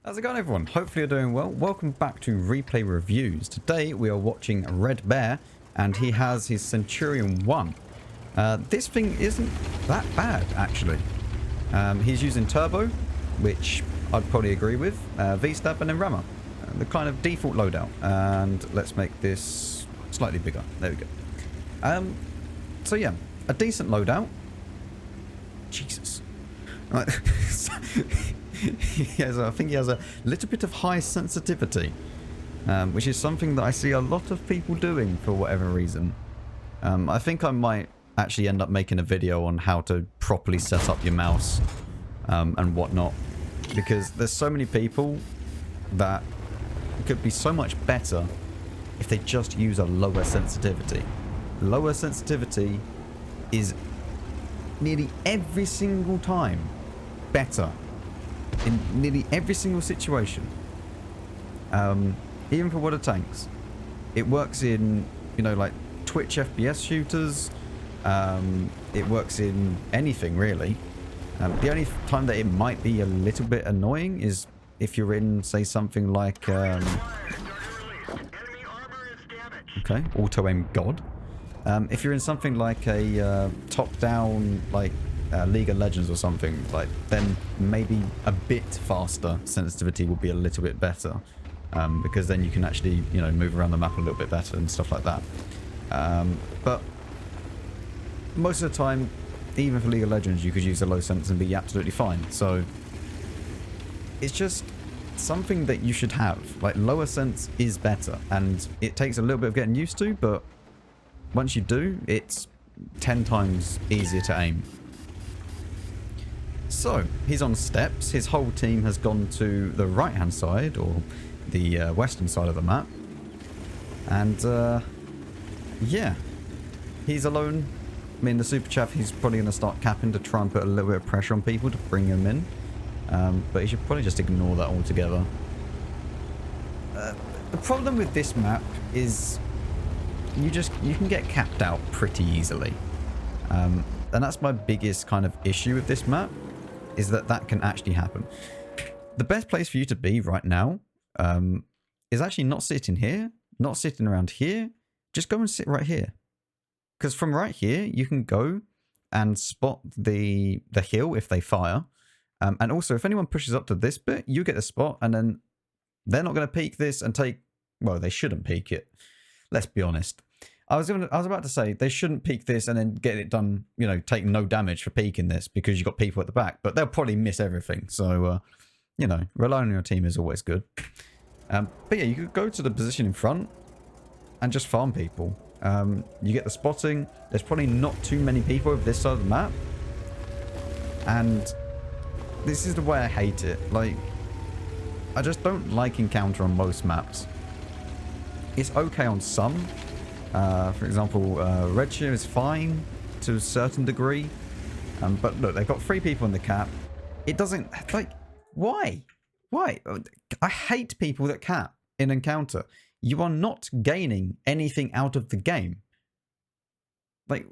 How's it going, everyone? Hopefully you're doing well. Welcome back to Replay Reviews. Today we are watching Red Bear, and he has his Centurion 1. This thing isn't that bad, actually. He's using Turbo, which I'd probably agree with, V-Stab and then Rammer. The kind of default loadout. And let's make this slightly bigger. There we go. So yeah, a decent loadout. Jesus. I think he has a little bit of high sensitivity, which is something that I see a lot of people doing for whatever reason. I think I might actually end up making a video on how to properly set up your mouse and whatnot, because there's so many people that could be so much better if they just use a lower sensitivity. Lower sensitivity is nearly every single time better in nearly every single situation. Even for water tanks, it works in, you know, like Twitch FPS shooters. It works in anything really. The only time that it might be a little bit annoying is if you're in, say, something like okay, auto aim god. If you're in something like a top-down, like League of Legends or something, like, then maybe a bit faster sensitivity will be a little bit better, because then you can actually, you know, move around the map a little bit better and stuff like that. But most of the time, even for League of Legends, you could use a low sense and be absolutely fine. So it's just something that you should have. Like, lower sense is better, and it takes a little bit of getting used to, but once you do, it's 10 times easier to aim. So, he's on steps. His whole team has gone to the right-hand side, or the western side of the map. And, yeah. He's alone. I mean, the Super Chaff, he's probably going to start capping to try and put a little bit of pressure on people to bring him in. But he should probably just ignore that altogether. The problem with this map is you can get capped out pretty easily. And that's my biggest kind of issue with this map, is that can actually happen. The best place for you to be right now is actually not sitting here, not sitting around here. Just go and sit right here. Because from right here, you can go and spot the hill if they fire. And also, if anyone pushes up to this bit, you get the spot, and then they're not going to peek this and take... Well, they shouldn't peek it. Let's be honest. I was about to say they shouldn't peek this and then get it done, you know, take no damage for peeking this because you've got people at the back, but they'll probably miss everything. So, you know, relying on your team is always good. But yeah, you could go to the position in front and just farm people. You get the spotting. There's probably not too many people over this side of the map. And this is the way I hate it. Like, I just don't like encounter on most maps. It's okay on some. For example, Red Shear is fine to a certain degree. But look, they've got 3 people in the cap. It doesn't... Like, why? Why? I hate people that cap in encounter. You are not gaining anything out of the game. Like,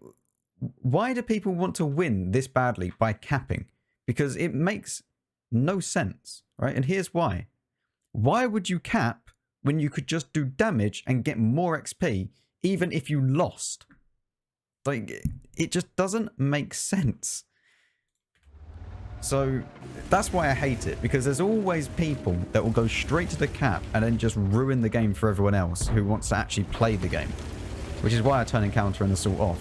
why do people want to win this badly by capping? Because it makes no sense, right? And here's why. Why would you cap when you could just do damage and get more XP even if you lost? Like, it just doesn't make sense. So that's why I hate it, because there's always people that will go straight to the cap and then just ruin the game for everyone else who wants to actually play the game, which is why I turn encounter and assault off.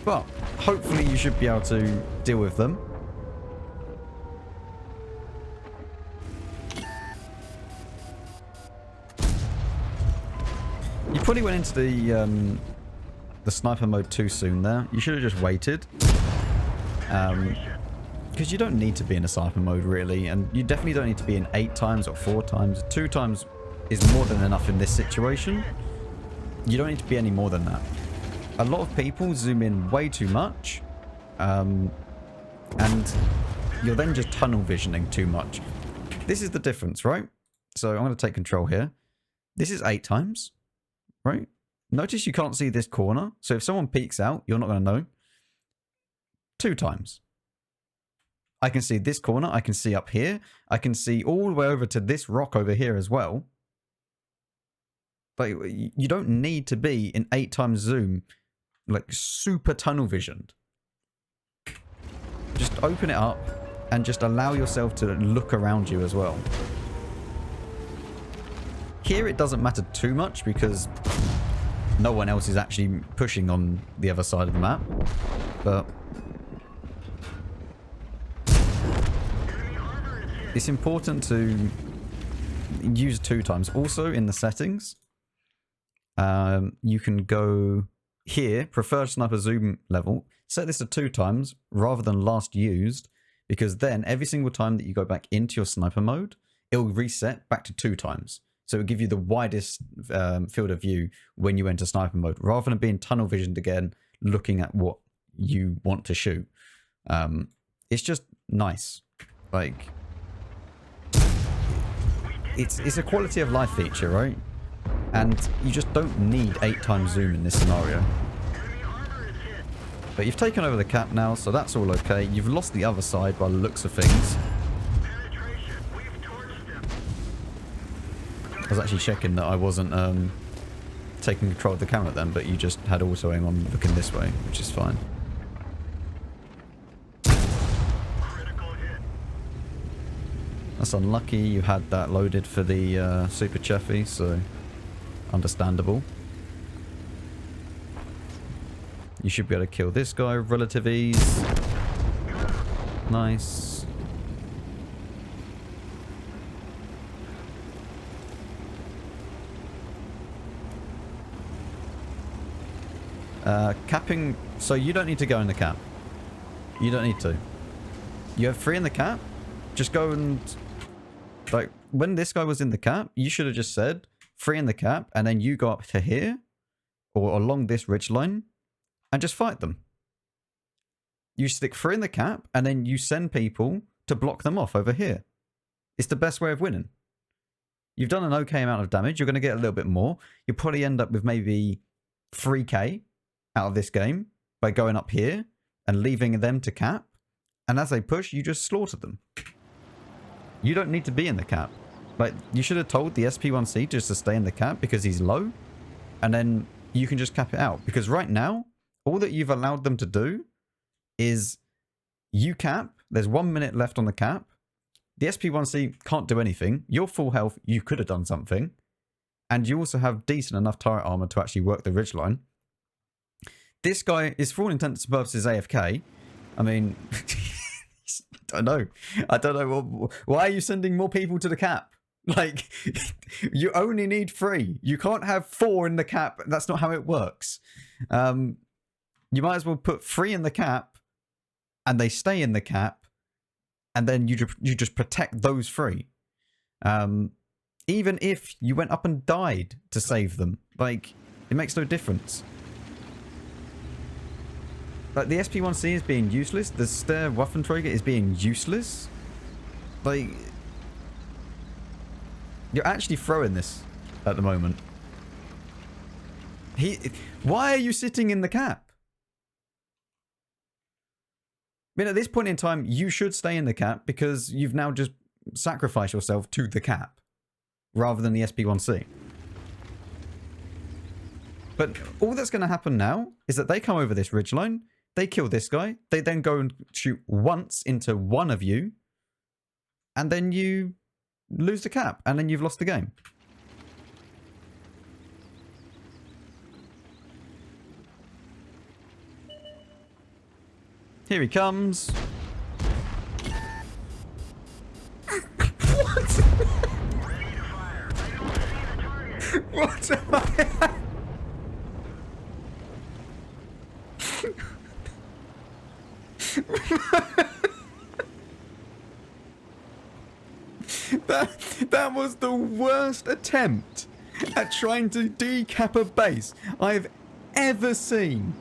But hopefully you should be able to deal with them. You probably went into the sniper mode too soon there. You should have just waited. Because you don't need to be in a sniper mode, really. And you definitely don't need to be in 8 times or 4 times. 2 times is more than enough in this situation. You don't need to be any more than that. A lot of people zoom in way too much. And you're then just tunnel visioning too much. This is the difference, right? So I'm going to take control here. This is 8 times. Right? Notice you can't see this corner. So if someone peeks out, you're not going to know. 2 times. I can see this corner. I can see up here. I can see all the way over to this rock over here as well. Like, you don't need to be in 8 times zoom, like super tunnel visioned. Just open it up and just allow yourself to look around you as well. Here it doesn't matter too much because no one else is actually pushing on the other side of the map. But it's important to use 2 times. Also in the settings, you can go here, preferred sniper zoom level, set this to 2 times rather than last used, because then every single time that you go back into your sniper mode, it will reset back to 2 times. So it'll give you the widest field of view when you enter sniper mode, rather than being tunnel visioned again, looking at what you want to shoot. It's just nice. Like, it's a quality of life feature, right? And you just don't need 8 times zoom in this scenario. But you've taken over the cap now, so that's all okay. You've lost the other side by the looks of things. I was actually checking that I wasn't taking control of the camera then, but you just had auto aim on looking this way, which is fine. That's unlucky you had that loaded for the Super Cheffy, so understandable. You should be able to kill this guy with relative ease. Nice. Capping, so you don't need to go in the cap. You don't need to. You have 3 in the cap. Just go and, like, when this guy was in the cap, you should have just said 3 in the cap, and then you go up to here, or along this ridge line, and just fight them. You stick 3 in the cap, and then you send people to block them off over here. It's the best way of winning. You've done an okay amount of damage. You're going to get a little bit more. You'll probably end up with maybe 3k out of this game by going up here and leaving them to cap. And as they push, you just slaughter them. You don't need to be in the cap. Like, you should have told the SP1C just to stay in the cap because he's low. And then you can just cap it out. Because right now, all that you've allowed them to do is you cap. There's 1 minute left on the cap. The SP1C can't do anything. You're full health. You could have done something. And you also have decent enough turret armor to actually work the ridgeline. This guy is, for all intents and purposes, AFK. I mean, I don't know. Why are you sending more people to the cap? Like, you only need 3. You can't have 4 in the cap. That's not how it works. You might as well put 3 in the cap, and they stay in the cap, and then you just protect those 3. Even if you went up and died to save them, like, it makes no difference. Like, the SP1C is being useless. The Stair Waffenträger is being useless. Like, you're actually throwing this at the moment. Why are you sitting in the cap? I mean, at this point in time, you should stay in the cap because you've now just sacrificed yourself to the cap rather than the SP1C. But all that's going to happen now is that they come over this ridgeline. They kill this guy. They then go and shoot once into one of you. And then you lose the cap. And then you've lost the game. Here he comes. What? What am I... that was the worst attempt at trying to decap a base I've ever seen.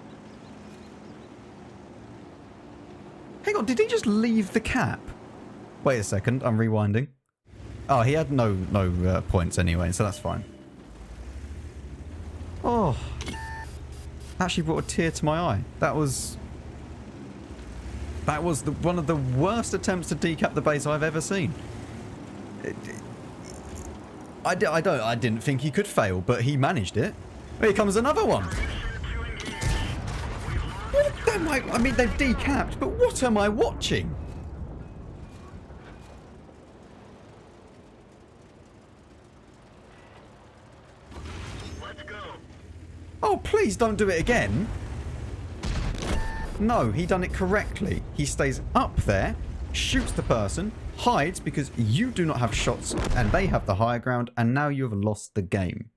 Hang on, did he just leave the cap? Wait a second, I'm rewinding. Oh, he had no points anyway, so that's fine. Oh, actually brought a tear to my eye. That was That was one of the worst attempts to decap the base I've ever seen. I didn't think he could fail, but he managed it. Here comes another one. What am I mean, they've decapped, but what am I watching? Let's go. Oh, please don't do it again. No, he done it correctly. He stays up there, shoots the person, hides because you do not have shots and they have the higher ground, and now you have lost the game.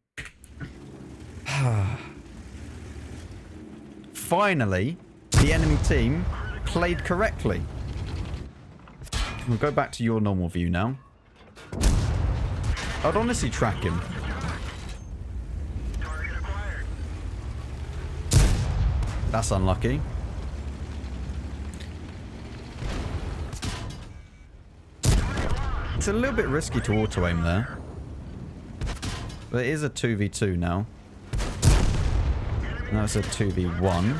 Finally, the enemy team played correctly. We'll go back to your normal view now. I'd honestly track him. That's unlucky. It's a little bit risky to auto-aim there. But it is a 2v2 now. Now it's a 2v1.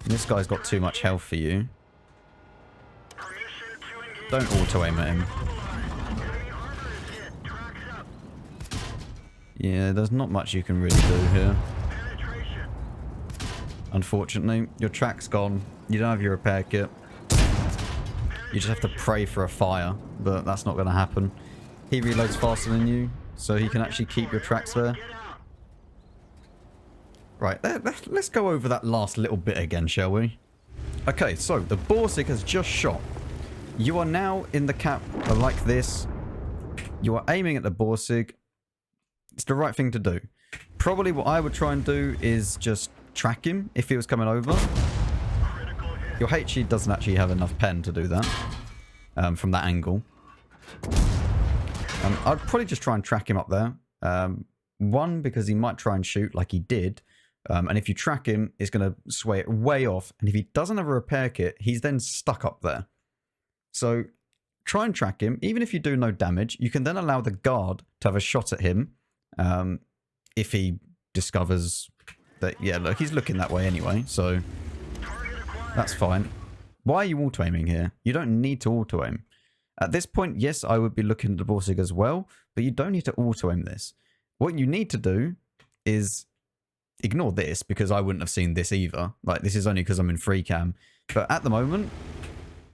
This guy's got too much health for you. Don't auto-aim at him. Yeah, there's not much you can really do here. Unfortunately, your track's gone. You don't have your repair kit. You just have to pray for a fire, but that's not going to happen. He reloads faster than you, so he can actually keep your tracks there. Right, let's go over that last little bit again, shall we? Okay, so the Borsig has just shot. You are now in the cap like this. You are aiming at the Borsig. It's the right thing to do. Probably what I would try and do is just track him if he was coming over. Your HE doesn't actually have enough pen to do that from that angle. I'd probably just try and track him up there. One, because he might try and shoot like he did. And if you track him, it's going to sway it way off. And if he doesn't have a repair kit, he's then stuck up there. So try and track him. Even if you do no damage, you can then allow the guard to have a shot at him. If he discovers that, yeah, look, he's looking that way anyway. So that's fine. Why are you auto-aiming here? You don't need to auto-aim. At this point, yes, I would be looking at the Borsig as well, but you don't need to auto-aim this. What you need to do is ignore this, because I wouldn't have seen this either. Like, this is only because I'm in free cam. But at the moment,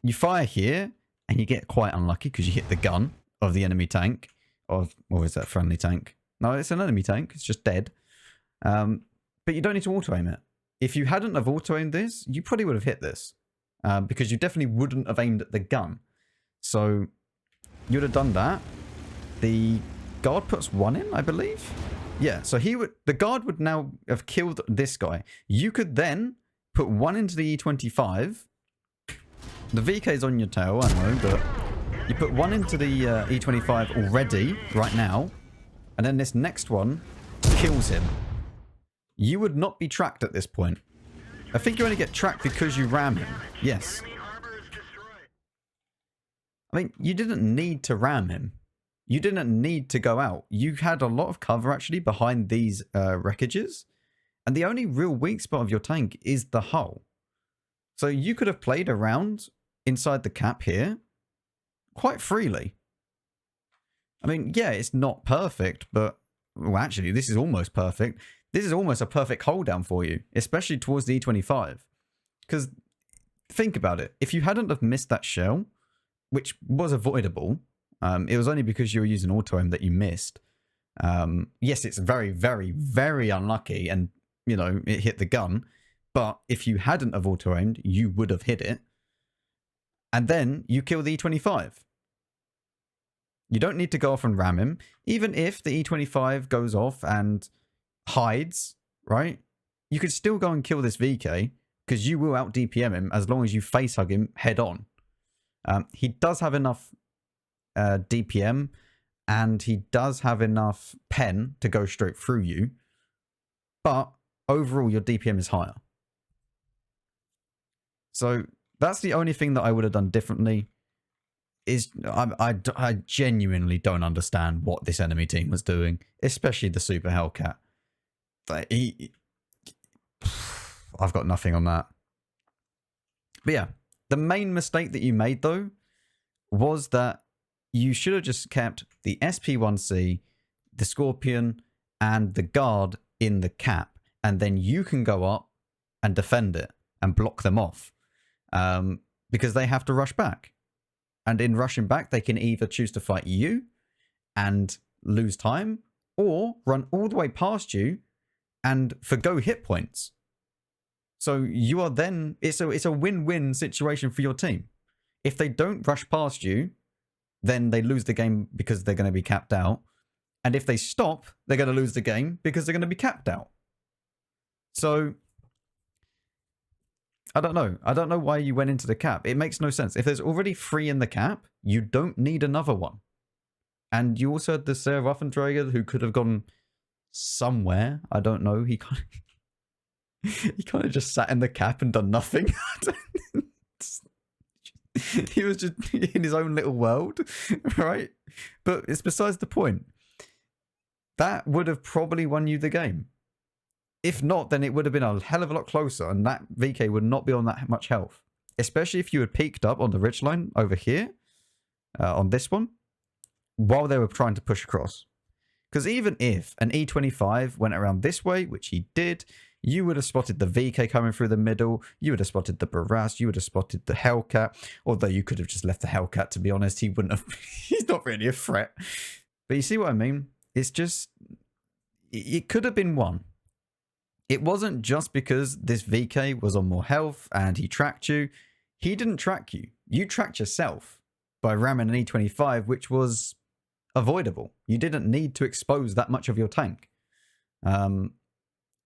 you fire here, and you get quite unlucky because you hit the gun of the enemy tank. Or is that friendly tank? No, it's an enemy tank. It's just dead. But you don't need to auto-aim it. If you hadn't have auto-aimed this, you probably would have hit this. Because you definitely wouldn't have aimed at the gun. So, you'd have done that. The guard puts one in, I believe. Yeah, so the guard would now have killed this guy. You could then put one into the E25. The VK is on your tail, I know, but you put one into the E25 already, right now. And then this next one kills him. You would not be tracked at this point. I think you only get tracked because you ram him. Yes. I mean, you didn't need to ram him. You didn't need to go out. You had a lot of cover, actually, behind these wreckages. And the only real weak spot of your tank is the hull. So you could have played around inside the cap here quite freely. I mean, yeah, it's not perfect, but... Well, actually, this is almost perfect. This is almost a perfect hold down for you, especially towards the E25. Because, think about it. If you hadn't have missed that shell, which was avoidable, it was only because you were using auto-aim that you missed. Yes, it's very, very, very unlucky, and, you know, it hit the gun. But if you hadn't have auto-aimed, you would have hit it. And then you kill the E25. You don't need to go off and ram him. Even if the E25 goes off and hides, right? You could still go and kill this VK, because you will out DPM him as long as you face hug him head on. He does have enough DPM, and he does have enough pen to go straight through you. But overall, your DPM is higher. So that's the only thing that I would have done differently. I genuinely don't understand what this enemy team was doing, especially the Super Hellcat. I've got nothing on that. But yeah, the main mistake that you made, though, was that you should have just kept the SP1C, the Scorpion, and the Guard in the cap. And then you can go up and defend it and block them off. Because they have to rush back. And in rushing back, they can either choose to fight you and lose time, or run all the way past you and forgo hit points. So you are then, it's a win-win situation for your team. If they don't rush past you, then they lose the game because they're going to be capped out. And if they stop, they're going to lose the game because they're going to be capped out. So I don't know. I don't know why you went into the cap. It makes no sense. If there's already 3 in the cap, you don't need another one. And you also had the Sarah Waffenträger who could have gone somewhere. I don't know. He kind of just sat in the cap and done nothing. He was just in his own little world, right? But it's besides the point. That would have probably won you the game. If not, then it would have been a hell of a lot closer, and that VK would not be on that much health. Especially if you had peeked up on the ridgeline over here, on this one, while they were trying to push across. Because even if an E25 went around this way, which he did, you would have spotted the VK coming through the middle, you would have spotted the Barras, you would have spotted the Hellcat, although you could have just left the Hellcat, to be honest. He wouldn't have, he's not really a threat. But you see what I mean? It's just, it could have been one. It wasn't just because this VK was on more health and he tracked you. He didn't track you. You tracked yourself by ramming an E25, which was avoidable. You didn't need to expose that much of your tank.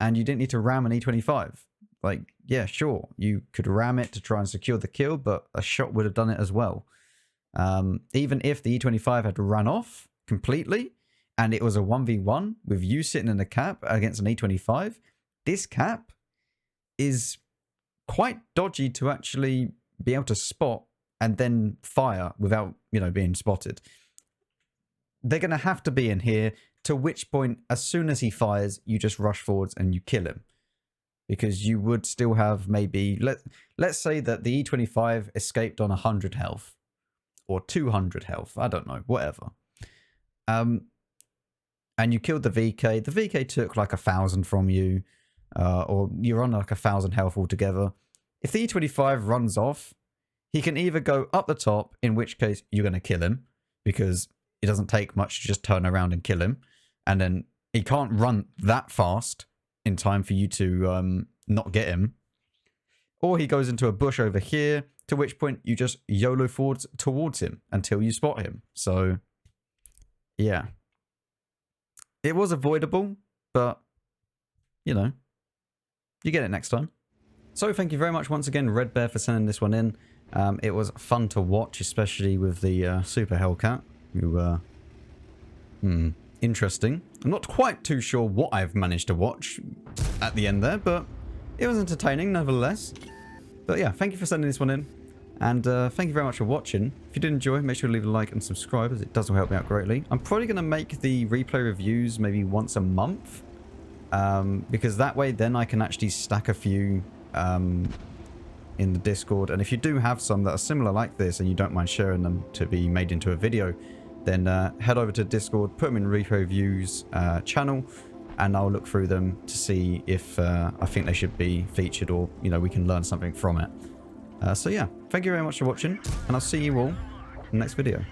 And you didn't need to ram an E25. Like, yeah, sure, you could ram it to try and secure the kill, but a shot would have done it as well. Even if the E25 had run off completely and it was a 1v1 with you sitting in the cap against an E25, this cap is quite dodgy to actually be able to spot and then fire without, being spotted. They're going to have to be in here, to which point, as soon as he fires, you just rush forwards and you kill him. Because you would still have maybe, let's say that the E25 escaped on 100 health. Or 200 health, I don't know, whatever. And you killed the VK. The VK took like 1,000 from you. Or you're on like 1,000 health altogether. If the E25 runs off, he can either go up the top, in which case you're going to kill him. Because it doesn't take much to just turn around and kill him. And then he can't run that fast in time for you to not get him. Or he goes into a bush over here, to which point you just YOLO forwards towards him until you spot him. So, yeah. It was avoidable, but, you get it next time. So thank you very much once again, Red Bear, for sending this one in. It was fun to watch, especially with the Super Hellcat. Who, interesting. I'm not quite too sure what I've managed to watch at the end there, but it was entertaining nevertheless. But yeah, thank you for sending this one in. And thank you very much for watching. If you did enjoy, make sure to leave a like and subscribe, as it does help me out greatly. I'm probably going to make the replay reviews maybe once a month. Because that way then I can actually stack a few in the Discord. And if you do have some that are similar like this and you don't mind sharing them to be made into a video, then head over to Discord, put them in replay reviews channel, and I'll look through them to see if I think they should be featured, or we can learn something from it. So yeah, thank you very much for watching, and I'll see you all in the next video.